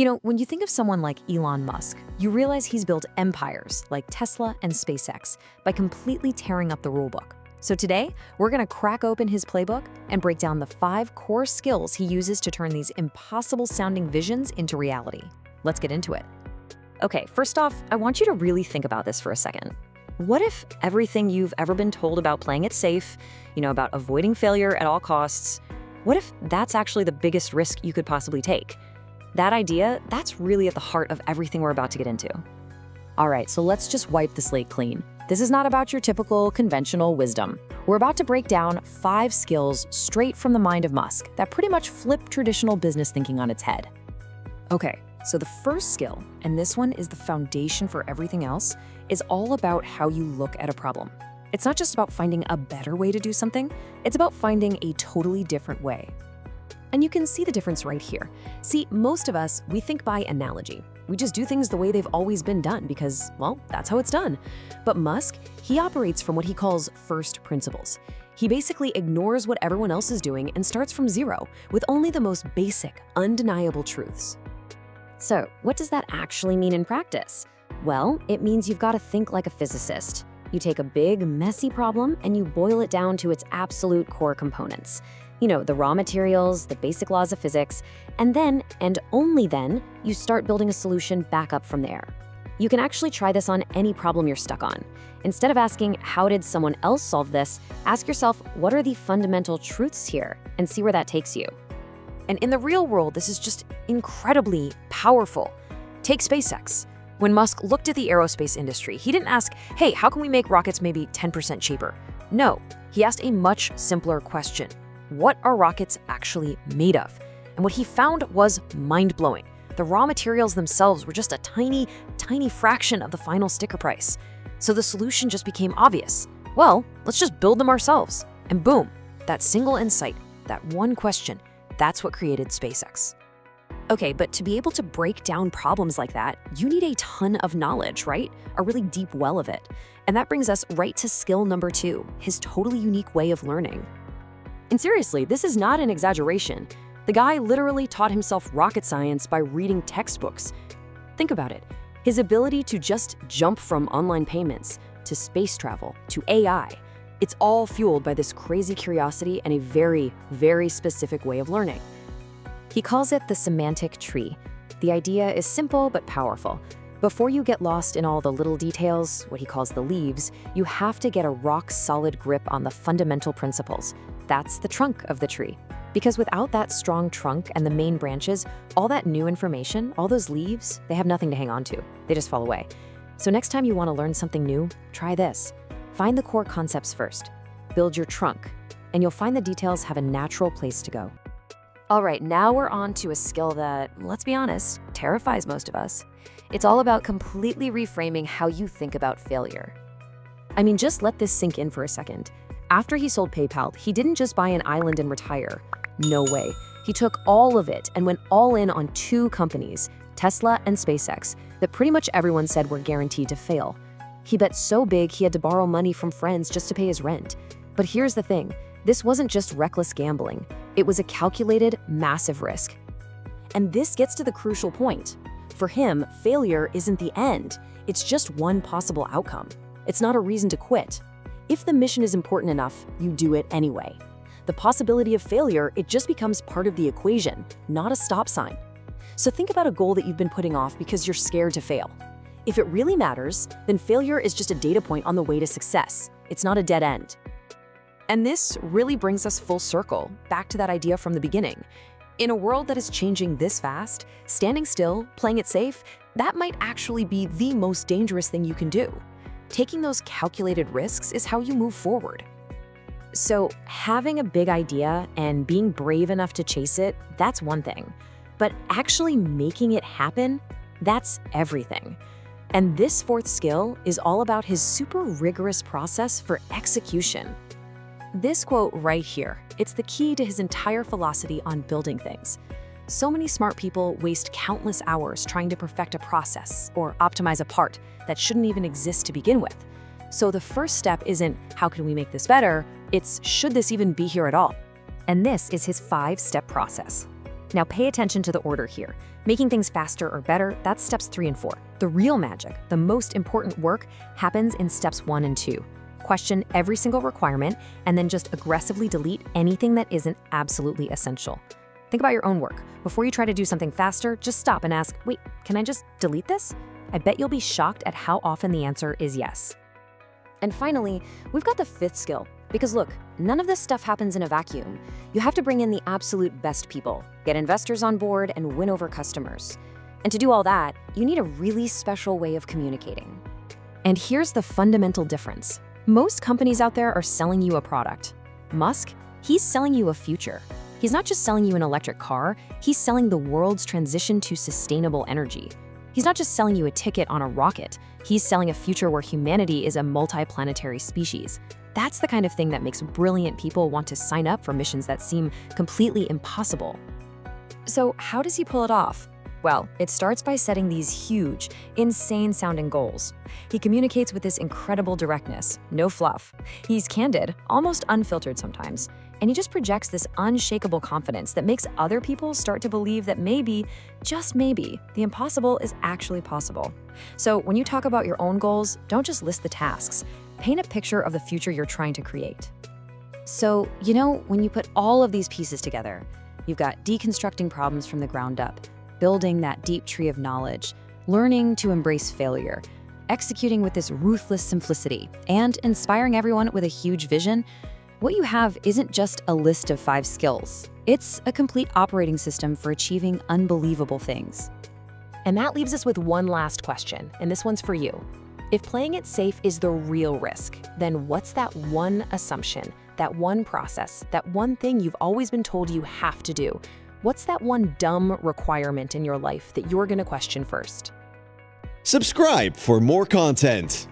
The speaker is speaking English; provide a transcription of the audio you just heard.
When you think of someone like Elon Musk, you realize he's built empires like Tesla and SpaceX by completely tearing up the rulebook. So today, we're going to crack open his playbook and break down the 5 core skills he uses to turn these impossible-sounding visions into reality. Let's get into it. Okay, first off, I want you to really think about this for a second. What if everything you've ever been told about playing it safe, about avoiding failure at all costs, what if that's actually the biggest risk you could possibly take? That idea, that's really at the heart of everything we're about to get into. All right, so let's just wipe the slate clean. This is not about your typical conventional wisdom. We're about to break down 5 skills straight from the mind of Musk that pretty much flip traditional business thinking on its head. Okay, so the first skill, and this one is the foundation for everything else, is all about how you look at a problem. It's not just about finding a better way to do something, it's about finding a totally different way. And you can see the difference right here. See, most of us, we think by analogy. We just do things the way they've always been done because, well, that's how it's done. But Musk, he operates from what he calls first principles. He basically ignores what everyone else is doing and starts from zero with only the most basic, undeniable truths. So, what does that actually mean in practice? Well, it means you've got to think like a physicist. You take a big, messy problem and you boil it down to its absolute core components. The raw materials, the basic laws of physics, and then, and only then, you start building a solution back up from there. You can actually try this on any problem you're stuck on. Instead of asking, how did someone else solve this, ask yourself, what are the fundamental truths here, and see where that takes you. And in the real world, this is just incredibly powerful. Take SpaceX. When Musk looked at the aerospace industry, he didn't ask, hey, how can we make rockets maybe 10% cheaper? No, he asked a much simpler question. What are rockets actually made of? And what he found was mind-blowing. The raw materials themselves were just a tiny, tiny fraction of the final sticker price. So the solution just became obvious. Well, let's just build them ourselves. And boom, that single insight, that one question, that's what created SpaceX. Okay, but to be able to break down problems like that, you need a ton of knowledge, right? A really deep well of it. And that brings us right to skill number 2, his totally unique way of learning. And seriously, this is not an exaggeration. The guy literally taught himself rocket science by reading textbooks. Think about it. His ability to just jump from online payments to space travel to AI, it's all fueled by this crazy curiosity and a very, very specific way of learning. He calls it the semantic tree. The idea is simple but powerful. Before you get lost in all the little details, what he calls the leaves, you have to get a rock-solid grip on the fundamental principles. That's the trunk of the tree. Because without that strong trunk and the main branches, all that new information, all those leaves, they have nothing to hang on to. They just fall away. So next time you want to learn something new, try this. Find the core concepts first. Build your trunk, and you'll find the details have a natural place to go. All right, now we're on to a skill that, let's be honest, terrifies most of us. It's all about completely reframing how you think about failure. I mean, just let this sink in for a second. After he sold PayPal, he didn't just buy an island and retire. No way. He took all of it and went all in on 2 companies, Tesla and SpaceX, that pretty much everyone said were guaranteed to fail. He bet so big he had to borrow money from friends just to pay his rent. But here's the thing. This wasn't just reckless gambling. It was a calculated, massive risk. And this gets to the crucial point. For him, failure isn't the end. It's just one possible outcome. It's not a reason to quit. If the mission is important enough, you do it anyway. The possibility of failure, it just becomes part of the equation, not a stop sign. So think about a goal that you've been putting off because you're scared to fail. If it really matters, then failure is just a data point on the way to success. It's not a dead end. And this really brings us full circle, back to that idea from the beginning. In a world that is changing this fast, standing still, playing it safe, that might actually be the most dangerous thing you can do. Taking those calculated risks is how you move forward. So having a big idea and being brave enough to chase it, that's one thing. But actually making it happen, that's everything. And this 4th skill is all about his super rigorous process for execution. This quote right here, it's the key to his entire philosophy on building things. So many smart people waste countless hours trying to perfect a process or optimize a part that shouldn't even exist to begin with. So the first step isn't, how can we make this better? It's, should this even be here at all? And this is his 5-step process. Now pay attention to the order here. Making things faster or better, that's steps 3 and 4. The real magic, the most important work, happens in steps 1 and 2. Question every single requirement, and then just aggressively delete anything that isn't absolutely essential. Think about your own work. Before you try to do something faster, just stop and ask, wait, can I just delete this? I bet you'll be shocked at how often the answer is yes. And finally, we've got the 5th skill. Because look, none of this stuff happens in a vacuum. You have to bring in the absolute best people, get investors on board, and win over customers. And to do all that, you need a really special way of communicating. And here's the fundamental difference. Most companies out there are selling you a product. Musk, he's selling you a future. He's not just selling you an electric car, he's selling the world's transition to sustainable energy. He's not just selling you a ticket on a rocket, he's selling a future where humanity is a multi-planetary species. That's the kind of thing that makes brilliant people want to sign up for missions that seem completely impossible. So how does he pull it off? Well, it starts by setting these huge, insane-sounding goals. He communicates with this incredible directness, no fluff. He's candid, almost unfiltered sometimes, and he just projects this unshakable confidence that makes other people start to believe that maybe, just maybe, the impossible is actually possible. So when you talk about your own goals, don't just list the tasks. Paint a picture of the future you're trying to create. So, when you put all of these pieces together, you've got deconstructing problems from the ground up, building that deep tree of knowledge, learning to embrace failure, executing with this ruthless simplicity, and inspiring everyone with a huge vision. What you have isn't just a list of 5 skills. It's a complete operating system for achieving unbelievable things. And that leaves us with one last question, and this one's for you. If playing it safe is the real risk, then what's that one assumption, that one process, that one thing you've always been told you have to do? What's that one dumb requirement in your life that you're going to question first? Subscribe for more content.